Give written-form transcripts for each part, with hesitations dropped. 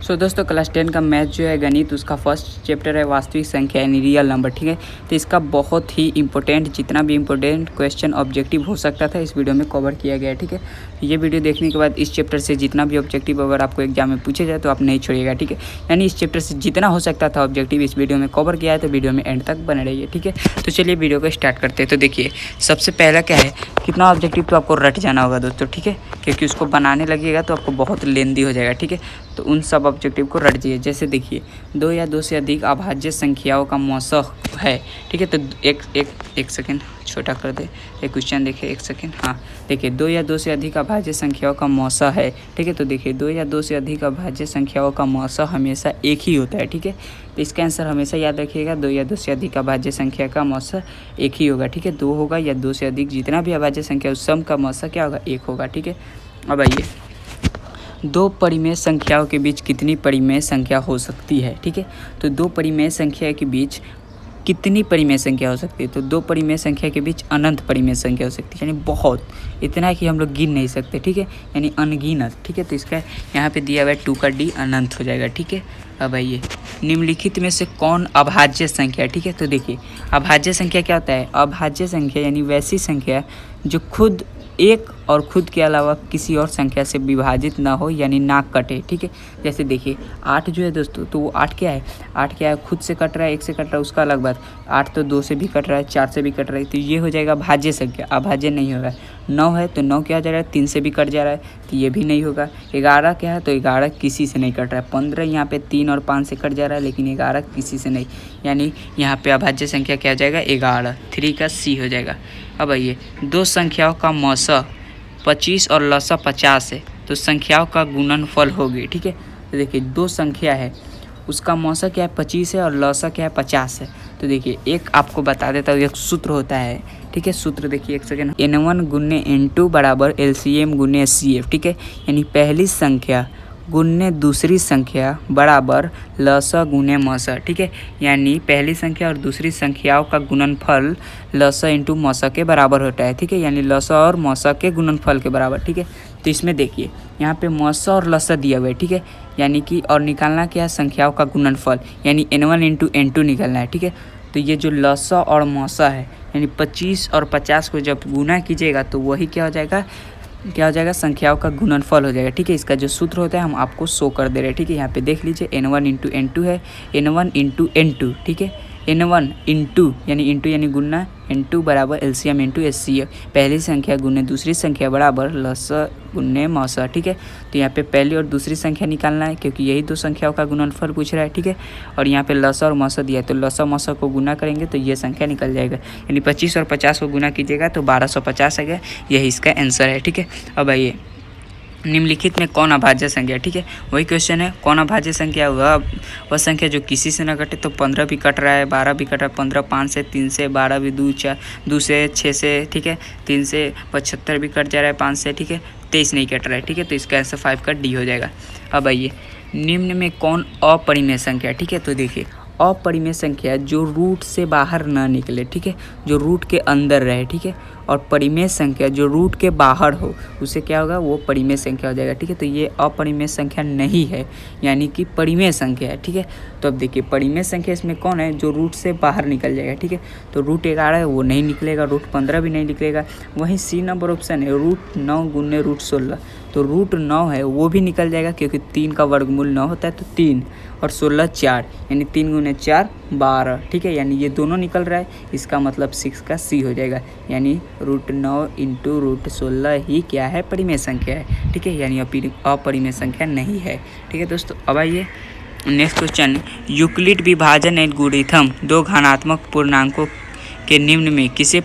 सो दोस्तों क्लास 10 का मैथ जो है गणित, उसका फर्स्ट चैप्टर है वास्तविक संख्या यानी रियल नंबर। ठीक है, तो इसका बहुत ही इंपॉर्टेंट, जितना भी इंपॉर्टेंट क्वेश्चन ऑब्जेक्टिव हो सकता था इस वीडियो में कवर किया गया है। ठीक है, ये वीडियो देखने के बाद इस चैप्टर से जितना भी ऑब्जेक्टिव अगर आपको एग्जाम में पूछे जाए तो आप नहीं छोड़िएगा। ठीक है, यानी इस चैप्टर से जितना हो सकता था ऑब्जेक्टिव इस वीडियो में कवर किया है, तो वीडियो में एंड तक बने रहिए। ठीक है, तो चलिए वीडियो को स्टार्ट करते हैं। तो देखिए सबसे पहला क्या है, कितना ऑब्जेक्टिव तो आपको रट जाना होगा दोस्तों। ठीक है, क्योंकि उसको बनाने लगेगा तो आपको बहुत लेंदी हो जाएगा। ठीक है, तो उन सब ऑब्जेक्टिव को रट जाइए। जैसे देखिए 2 या 2 से अधिक अभाज्य संख्याओं का मौसह है। ठीक है, तो एक सेकेंड छोटा कर दे, एक क्वेश्चन देखिए, एक सेकेंड। हाँ देखिए 2 या 2 से अधिक अभाज्य संख्याओं का मौसह है। ठीक है, तो देखिए 2 या 2 से अधिक अभाज्य संख्याओं का मौसह हमेशा एक ही होता है। ठीक है, तो इसका आंसर हमेशा याद रखिएगा, 2 या 2 से अधिक अभाज्य संख्या का मौसह एक ही होगा। ठीक है, 2 होगा या 2 से अधिक जितना भी अभाज्य संख्या उस सम का मौसह क्या होगा, 1 होगा। ठीक है, अब आइए 2 परिमेय संख्याओं के बीच कितनी परिमेय संख्या हो सकती है। ठीक है, तो 2 परिमेय संख्या के बीच कितनी परिमेय संख्या हो सकती है, तो 2 परिमेय संख्या के बीच अनंत परिमेय संख्या हो सकती है, यानी बहुत, इतना कि हम लोग गिन नहीं सकते। ठीक है, यानी अनगिनत। ठीक है, तो इसका यहाँ पे दिया हुआ है 2 का D अनंत हो जाएगा। ठीक है, अब आइए निम्नलिखित में से कौन अभाज्य संख्या। ठीक है, तो देखिए अभाज्य संख्या क्या होता है, अभाज्य संख्या यानी वैसी संख्या जो खुद एक और खुद के अलावा किसी और संख्या से विभाजित ना हो, यानी ना कटे। ठीक है, जैसे देखिए 8 जो है दोस्तों, तो वो 8 क्या है, 8 क्या है, खुद से कट रहा है, 1 से कट रहा है, उसका अलग बात। 8 तो 2 से भी कट रहा है, 4 से भी कट रहा है, तो ये हो जाएगा भाज्य संख्या, अभाज्य नहीं होगा। 9 है तो 9 क्या जा रहा है, 3 से भी कट जा रहा है, तो ये भी नहीं होगा। 11 क्या है, तो 11 किसी से नहीं कट रहा है। 15 यहाँ पे 3 और 5 से कट जा रहा है, लेकिन 11 किसी से नहीं, यानी यहाँ पे अभाज्य संख्या क्या हो जाएगा, 11, 3 का C हो जाएगा। अब आइए 2 संख्याओं का मौसह 25 और लसा 50 है, तो संख्याओं का गुणनफल होगी। ठीक है, तो देखिए 2 संख्या है, उसका मौसह क्या है 25 है और लसा क्या है 50 है। तो देखिए एक आपको बता देता हूँ, एक सूत्र होता है। ठीक है, सूत्र देखिए, एक सेकेंड, N1 गुने N2 बराबर LCM गुने SCF। ठीक है, यानी पहली संख्या गुने दूसरी संख्या बराबर लसा गुने मौसा। ठीक है, यानी पहली संख्या और दूसरी संख्याओं का गुणनफल लसा इंटू मौसा के बराबर होता है। ठीक है, यानी लसा और मौसा के गुणनफल के बराबर। ठीक है, तो इसमें देखिए यहाँ पे मौसा और लसा दिया हुआ है। ठीक है, यानी कि और निकालना क्या है, संख्याओं का गुणनफल, यानी N1 इंटू N2 निकालना है। ठीक है, तो ये जो लसा और मौसा है, यानी 25 और 50 को जब गुना कीजिएगा तो वही क्या हो जाएगा, संख्याओं का गुणनफल हो जाएगा। ठीक है, इसका जो सूत्र होता है हम आपको शो कर दे रहे हैं। ठीक है, यहाँ पे देख लीजिए N1 इंटू N2 है, N1 इंटू N2। ठीक है, N1 इंटू यानी गुना, N2 बराबर LCM इंटू SCF, पहली संख्या गुने दूसरी संख्या बराबर लसा गुने मौसा। ठीक है, तो यहाँ पे पहली और दूसरी संख्या निकालना है, क्योंकि यही 2 संख्याओं का गुणनफल पूछ रहा है। ठीक है, और यहाँ पे लसा और मौसा दिया है, तो लसा मौसा को गुना करेंगे तो ये संख्या निकल जाएगा, यानी 25 और 50 को गुना कीजिएगा तो 1250 आ गया, यही इसका आंसर है। ठीक है, अब आइए निम्नलिखित में कौन अभाज्य संख्या। ठीक है, वही क्वेश्चन है, कौन अभाज्य संख्या, वह संख्या जो किसी से न कटे, तो 15 भी कट रहा है, 12 भी कट रहा है, 15 5 से, 3 से, 12 भी 2 से, 6 से। ठीक है, 3 से 75 भी कट जा रहा है, 5 से। ठीक है, 23 नहीं कट रहा है। ठीक है, तो इसका आंसर 5 का D हो जाएगा। अब आइए निम्न में कौन अपरिमेय संख्या। ठीक है, तो देखिए अपरिमेय संख्या जो रूट से बाहर ना निकले। ठीक है, जो रूट के अंदर रहे। ठीक है, और परिमेय संख्या जो रूट के बाहर हो, उसे क्या होगा, वो परिमेय संख्या हो जाएगा। ठीक है, तो ये अपरिमेय संख्या नहीं है, यानी कि परिमेय संख्या है। ठीक है, तो अब देखिए परिमेय संख्या इसमें कौन है, जो रूट से बाहर निकल जाएगा। ठीक है, तो रूट 11 है वो नहीं निकलेगा, रूट 15 भी नहीं निकलेगा। वहीं C नंबर ऑप्शन है रूट 9 गुने रूट 16, तो रूट 9 है वो भी निकल जाएगा, क्योंकि 3 का वर्गमूल 9 होता है, तो 3 और 16 4, यानी 3 गुने 4 12। ठीक है, यानी ये दोनों निकल रहा है, इसका मतलब 6 का C हो जाएगा, यानी रूट 9 इंटू रूट 16 ही क्या है, परिमेय संख्या है। ठीक है, यानी अपरिमेय संख्या नहीं है। ठीक है दोस्तों, अब आइए नेक्स्ट क्वेश्चन, यूक्लिड विभाजन एल्गोरिथम 2 घनात्मक पूर्णांकों के निम्न में किसे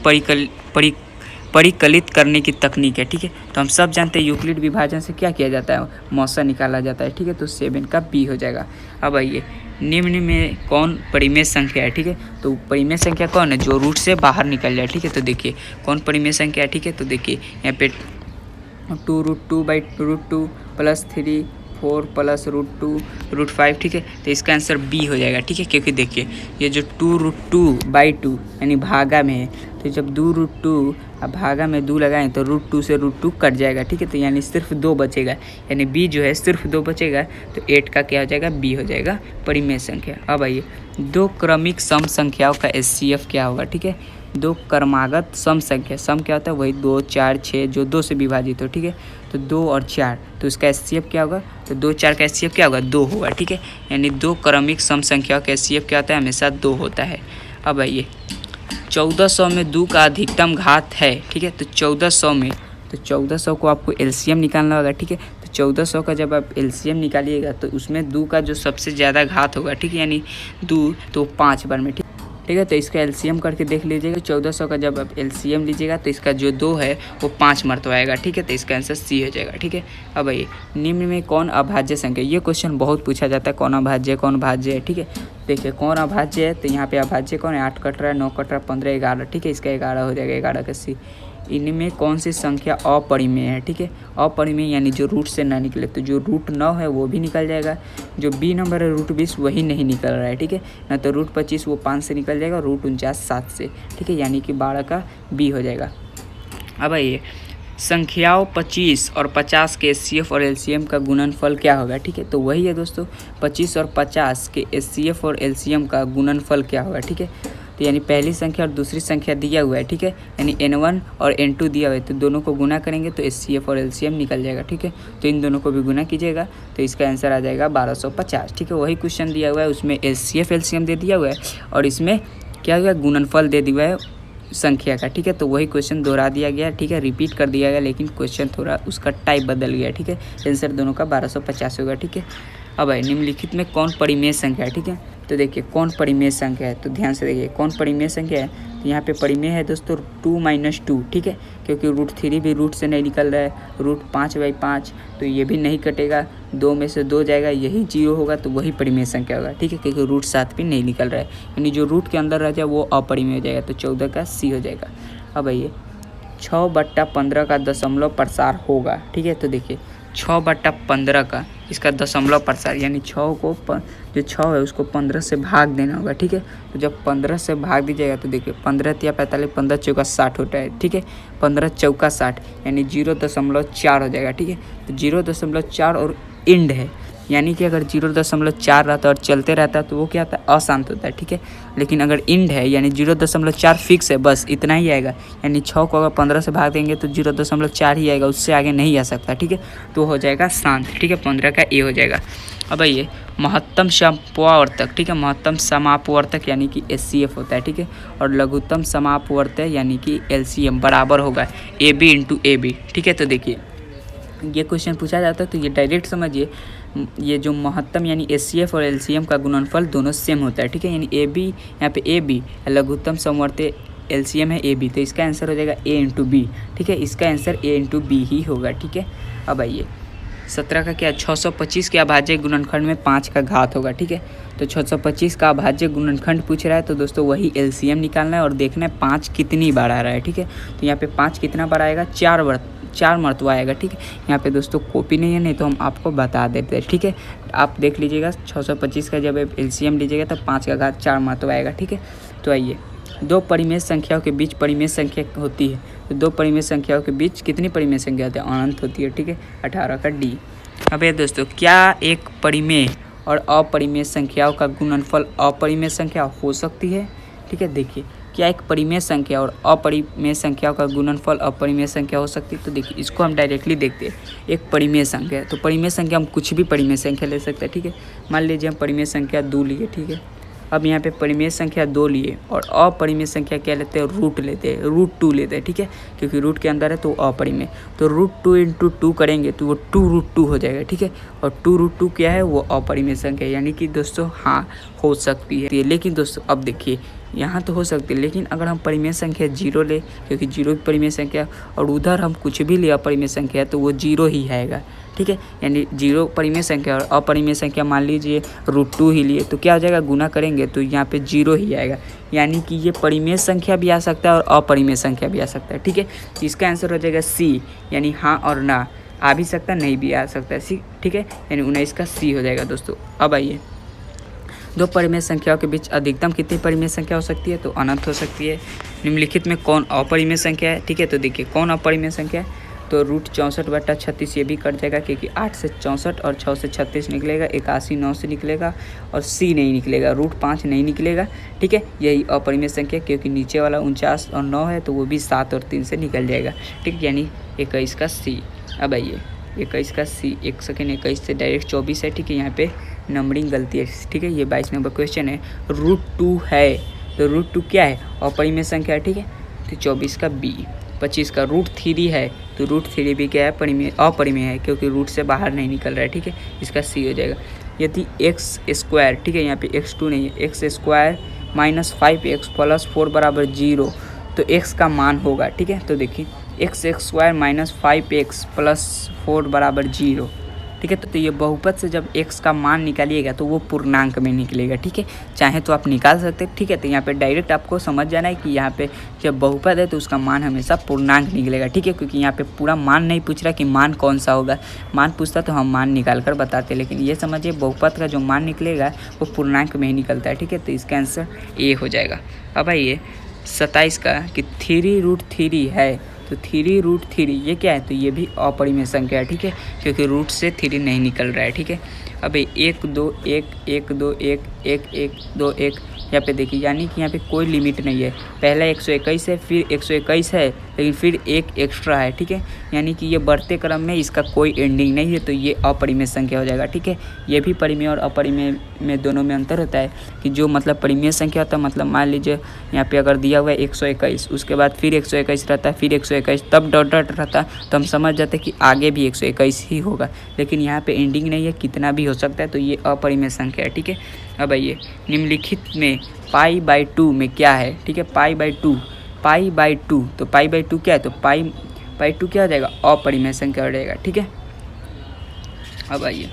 परिकलित करने की तकनीक है। ठीक है, तो हम सब जानते हैं यूक्लिड विभाजन से क्या किया जाता है, मौसा निकाला जाता है। ठीक है, तो 7 का B हो जाएगा। अब आइए निम्न में कौन परिमेय संख्या है। ठीक है, तो परिमेय संख्या कौन है, जो रूट से बाहर निकल जाए। ठीक है, तो देखिए कौन परिमेय संख्या है। ठीक है, तो देखिए यहाँ पे 2 root 2 by root 2 plus 3 4 plus root 5। ठीक है, तो इसका आंसर B हो जाएगा। ठीक है, क्योंकि देखिए ये जो 2 रूट 2 बाई 2 यानी भागा में है, तो जब 2√2 अब भागा में 2 लगाएं तो √2 से √2 कट जाएगा, ठीक है। तो यानी सिर्फ 2 बचेगा, यानी बी जो है सिर्फ 2 बचेगा। तो 8 का क्या हो जाएगा, बी हो जाएगा परिमेय संख्या। अब आइए 2 क्रमिक सम संख्याओं का एचसीएफ क्या होगा, ठीक है। 2 क्रमागत सम संख्या, सम क्या होता है, वही 2, 4, 6 जो 2 से विभाजित हो, ठीक है। तो 2 और 4, तो इसका एचसीएफ क्या होगा, तो 2, 4 का एचसीएफ क्या होगा, 2 होगा, ठीक है। यानी 2 क्रमिक सम संख्याओं का एचसीएफ क्या होता है, हमेशा 2 होता है। अब आइए 1400 में 2 का अधिकतम घात है, ठीक है। तो 1400 में, तो 1400 को आपको एलसीएम निकालना होगा, ठीक है। तो 1400 का जब आप एलसीएम निकालिएगा तो उसमें 2 का जो सबसे ज़्यादा घात होगा, ठीक है, यानी 2 तो 5 बार में, ठीक है। तो इसका एलसीएम करके देख लीजिएगा। 1400 का जब आप एलसीएम लीजिएगा तो इसका जो 2 है वो 5 मरतबा आएगा, ठीक है। तो इसका आंसर सी हो जाएगा, ठीक है। अब आइए निम्न में कौन अभाज्य संख्या, ये क्वेश्चन बहुत पूछा जाता है, कौन अभाज्य कौन भाज्य है, ठीक है। देखिए कौन अभाज्य है, तो यहाँ पे अभाज्य कौन है, 8 कट रहा है, 9 कट रहा है, 15, 11, ठीक है। इसका 11 हो जाएगा, 11 का सी। इनमें कौन सी संख्या अपरिमेय है, ठीक है। अपरिमेय यानी जो रूट से ना निकले, तो जो √9 है वो भी निकल जाएगा। जो बी नंबर है √20 वही नहीं निकल रहा है, ठीक है ना। तो √25 वो 5 से निकल जाएगा, √49 7 से, ठीक है। यानी कि 12 का बी हो जाएगा। अब आइए संख्याओं 25 और 50 के एचसीएफ और एलसीएम का गुणनफल क्या होगा, ठीक है। तो वही है दोस्तों, 25 और 50 के एचसीएफ और एलसीएम का गुणनफल क्या होगा, ठीक है। तो यानी पहली संख्या और दूसरी संख्या दिया हुआ है, ठीक है। यानी n1 और n2 दिया हुआ है, तो दोनों को गुना करेंगे तो एचसीएफ और एलसीएम निकल जाएगा, ठीक है। तो इन दोनों को भी गुना कीजिएगा तो इसका आंसर आ जाएगा 1250, ठीक है। वही क्वेश्चन दिया हुआ है, उसमें एचसीएफ एलसीएम दे दिया हुआ है और इसमें क्या हुआ, गुणनफल दे दिया है संख्या का, ठीक है। तो वही क्वेश्चन दोहरा दिया गया, ठीक है, रिपीट कर दिया गया, लेकिन क्वेश्चन थोड़ा उसका टाइप बदल गया, ठीक है। आंसर दोनों का 1250 होगा, ठीक है। अब है निम्नलिखित में कौन परिमेय संख्या है, ठीक है। तो देखिए कौन परिमेय संख्या है, तो ध्यान से देखिए कौन परिमेय संख्या है। तो यहाँ पे परिमेय है दोस्तों 2 - 2, ठीक है, क्योंकि √3 भी रूट से नहीं निकल रहा है, √5/5 तो ये भी नहीं कटेगा, 2 में से 2 जाएगा, यही 0 होगा, तो वही परिमेय संख्या होगा, ठीक है, क्योंकि √7 भी नहीं निकल रहा है, यानी जो रूट के अंदर रह जाए वो अपरिमेय हो जाएगा। तो 14 का सी हो जाएगा। अब आइए 6/15 का दशमलव प्रसार होगा, ठीक है। तो देखिए 6/15 का इसका दशमलव प्रसार, यानी 6 को जो 6 है उसको 15 से भाग देना होगा, ठीक है। तो जब 15 से भाग दीजिएगा तो देखिए 15 × 45, 15 × 60 होता है, ठीक है। 15 × 60 यानी 0.4 हो जाएगा, ठीक है। तो 0.4 और इंड है, यानी कि अगर 0.4 रहता और चलते रहता तो वो क्या होता है, अशांत होता है, ठीक है। लेकिन अगर इंड है यानी 0.4 फिक्स है, बस इतना ही आएगा, यानी 6 को अगर 15 से भाग देंगे तो 0.4 ही आएगा, उससे आगे नहीं आ सकता, ठीक है। तो हो जाएगा शांत, ठीक है, 15 का ए हो जाएगा। अब आइए महत्तम समापवर्तक, ठीक है, महत्तम समापवर्तक यानी कि एचसीएफ होता है, ठीक है। और लघुत्तम समापवर्तक यानी कि एलसीएम बराबर होगा AB × AB, ठीक है। तो देखिए ये क्वेश्चन पूछा जाता है तो ये डायरेक्ट समझिए, ये जो महत्तम यानी एचसीएफ और एलसीएम का गुणनफल दोनों सेम होता है, ठीक है। यानी AB यहाँ पे AB लघुत्तम समवर्तक एलसीएम है AB, तो इसका आंसर हो जाएगा A × B, ठीक है। इसका आंसर A × B ही होगा, ठीक है। अब आइए 17 का क्या, 625 के अभाज्य गुणनखंड में 5 का घात होगा, ठीक है। तो 625 का अभाज्य गुणनखंड पूछ रहा है तो दोस्तों वही एलसीएम निकालना है और देखना है 5 कितनी बार आ रहा है, ठीक है। तो यहाँ पे 5 कितना बार आएगा, 4 मरतबा आएगा, ठीक है। यहाँ पे दोस्तों कॉपी नहीं है, नहीं तो हम आपको बता देते हैं, ठीक है। आप देख लीजिएगा 625 का जब एलसीएम लीजिएगा तो 5 का घात 4 मरतबा आएगा, ठीक है। तो आइए 2 परिमेय संख्याओं के बीच परिमेय संख्या होती है, तो 2 परिमेय संख्याओं के बीच कितनी परिमेय संख्या होती है, अनंत होती है, ठीक है। 18 का डी। अब ये दोस्तों क्या एक परिमेय और अपरिमेय संख्याओं का गुणनफल अपरिमेय संख्या हो सकती है, ठीक है। देखिए क्या एक परिमेय संख्या और अपरिमेय संख्याओं का गुणनफल अपरिमेय संख्या हो सकती है, तो देखिए इसको हम डायरेक्टली देखते हैं। एक परिमेय संख्या है तो परिमेय संख्या हम कुछ भी परिमेय संख्या ले सकते हैं, ठीक है। मान लीजिए हम परिमेय संख्या 2 लिए, ठीक है। अब यहाँ पे परिमेय संख्या 2 लिए और अपरिमेय संख्या क्या लेते हैं, रूट लेते हैं, √2 लेते हैं, ठीक है, क्योंकि रूट के अंदर है तो अपरिमेय। तो √2 × 2 करेंगे तो वो 2√2 हो जाएगा, ठीक है। और 2√2 क्या है, वो अपरिमेय संख्या, यानी कि दोस्तों हाँ हो सकती है। लेकिन दोस्तों अब देखिए यहाँ तो हो सकती है, लेकिन अगर हम परिमेय संख्या 0 ले, क्योंकि 0 की परिमेय संख्या, और उधर हम कुछ भी ले अपरिमेय संख्या तो वो 0 ही आएगा, ठीक है। यानी 0 परिमेय संख्या और अपरिमेय संख्या मान लीजिए √2 ही लिए तो क्या हो जाएगा, गुना करेंगे तो यहाँ पे 0 ही आएगा, यानी कि ये परिमेय संख्या भी आ सकता है और अपरिमेय संख्या भी आ सकता है, ठीक है। तो इसका आंसर हो जाएगा सी, यानी हाँ और ना, आ भी सकता है नहीं भी आ सकता है, सी, ठीक है। यानी 19 का सी हो जाएगा दोस्तों। अब आइए दो परिमेय संख्याओं के बीच अधिकतम कितनी परिमेय संख्या हो सकती है, तो अनंत हो सकती है। निम्नलिखित में कौन अपरिमेय संख्या है, ठीक है, तो देखिए कौन अपरिमेय संख्या है, तो √64/36 ये भी कट जाएगा क्योंकि 8 से 64 और 6 से 36 निकलेगा, 81 9 से निकलेगा और C नहीं निकलेगा, √5 नहीं निकलेगा, ठीक है। यही अपरिमेय संख्या क्योंकि नीचे वाला 49 और 9 है तो वो भी 7 और 3 से निकल जाएगा, ठीक, यानी 21 का C। अब आइए 21 का C, 1 सेकेंड, 21 से डायरेक्ट 24 है, ठीक है, यहाँ पे नंबरिंग गलती है, ठीक है। ये 22 नंबर क्वेश्चन है, √2 है तो √2 क्या है, अपरिमेय संख्या है, ठीक है, तो 24 का B। 25 का √3 है तो √3 भी क्या है, परिमेय अपरिमेय है क्योंकि रूट से बाहर नहीं निकल रहा है, ठीक है, इसका C हो जाएगा। यदि x², ठीक है, यहाँ पे x2 नहीं है, x² - 5x + 4 = 0 तो x का मान होगा, ठीक है, तो देखिए x² - 5x + 4 = 0, ठीक है। तो ये बहुपद से जब x का मान निकालिएगा तो वो पूर्णांक में निकलेगा, ठीक है, चाहे तो आप निकाल सकते हैं, ठीक है। तो यहाँ पे डायरेक्ट आपको समझ जाना है कि यहाँ पे जब बहुपद है तो उसका मान हमेशा पूर्णांक निकलेगा, ठीक है, क्योंकि यहाँ पे पूरा मान नहीं पूछ रहा कि मान कौन सा होगा, मान पूछता तो हम मान निकाल कर बताते, लेकिन ये समझिए बहुपद का जो मान निकलेगा वो पूर्णांक में ही निकलता है, ठीक है, तो इसका आंसर A हो जाएगा। अब आइए 27 का कि 3√3 है तो 3√3 ये क्या है, तो ये भी अपरिमेय संख्या है, ठीक है, क्योंकि रूट से 3 नहीं निकल रहा है, ठीक है। अब 1 2 1 1 2 1 1 1 2 1 यहाँ पे देखिए, यानी कि यहाँ पे कोई लिमिट नहीं है, पहला 121 है, फिर 121 है, लेकिन फिर एक एक्स्ट्रा है, ठीक है, यानी कि ये बढ़ते क्रम में इसका कोई एंडिंग नहीं है, तो ये अपरिमेय संख्या हो जाएगा, ठीक है। ये भी परिमेय और अपरिमेय में दोनों में अंतर होता है कि जो मतलब परिमेय संख्या होता है, मतलब मान लीजिए यहाँ पे अगर दिया हुआ है 121, उसके बाद फिर 121 रहता है, फिर 121, तब डॉट डॉट रहता है, तो हम समझ जाते हैं कि आगे भी 121 ही होगा, लेकिन यहाँ पे एंडिंग नहीं है, कितना भी हो सकता है, तो ये अपरिमेय संख्या है, ठीक है। अब आइए निम्नलिखित में π/2 में क्या है, ठीक है, π/2 तो π/2 क्या है, तो π/2 क्या हो जाएगा, अपरिमेय संख्या हो जाएगा, ठीक है। अब आइए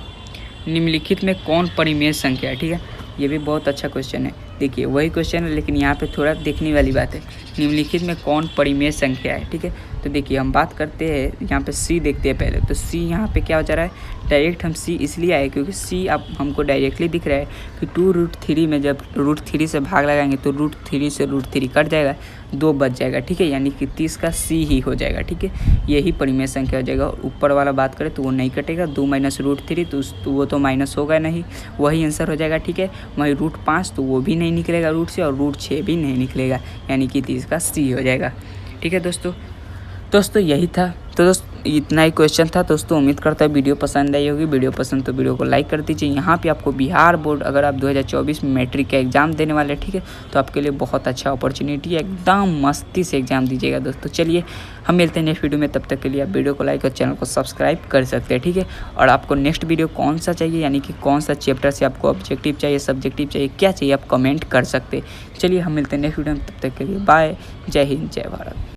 निम्नलिखित में कौन परिमेय संख्या है, ठीक है, ये भी बहुत अच्छा क्वेश्चन है। देखिए वही क्वेश्चन है लेकिन यहाँ पे थोड़ा देखने वाली बात है, निम्नलिखित में कौन परिमेय संख्या है, ठीक है। तो देखिए हम बात करते हैं यहाँ पे C देखते हैं पहले, तो C यहाँ पे क्या हो जा रहा है, डायरेक्ट हम C इसलिए आए क्योंकि C अब हमको डायरेक्टली दिख रहा है कि 2√3 में जब √3 से भाग लगाएंगे तो √3 से √3 कट जाएगा, 2 बच जाएगा, ठीक है, यानी कि 30 का C ही हो जाएगा, ठीक है, यही परिमेय संख्या हो जाएगा। ऊपर वाला बात करें तो वो नहीं कटेगा, 2 - √3 तो वो तो माइनस होगा नहीं, वही आंसर हो जाएगा, ठीक है। वही √5 तो वो भी नहीं निकलेगा रूट से, और √6 भी नहीं निकलेगा, यानी कि 30 का C हो जाएगा, ठीक है दोस्तों यही था। तो दोस्तों इतना ही क्वेश्चन था दोस्तों, उम्मीद करता है वीडियो पसंद आई होगी। वीडियो पसंद तो वीडियो को लाइक कर दीजिए। यहाँ पे आपको बिहार बोर्ड, अगर आप 2024 में मैट्रिक का एग्ज़ाम देने वाले हैं, ठीक है, तो आपके लिए बहुत अच्छा अपॉर्चुनिटी है, एकदम मस्ती से एग्ज़ाम दीजिएगा दोस्तों। चलिए हम मिलते हैं नेक्स्ट वीडियो में, तब तक के लिए आप वीडियो को लाइक और चैनल को सब्सक्राइब कर सकते हैं, ठीक है। और आपको नेक्स्ट वीडियो कौन सा चाहिए, यानी कि कौन सा चैप्टर से आपको ऑब्जेक्टिव चाहिए, सब्जेक्टिव चाहिए, क्या चाहिए, आप कमेंट कर सकते हैं। चलिए हम मिलते हैं नेक्स्ट वीडियो में, तब तक के लिए बाय, जय हिंद, जय भारत।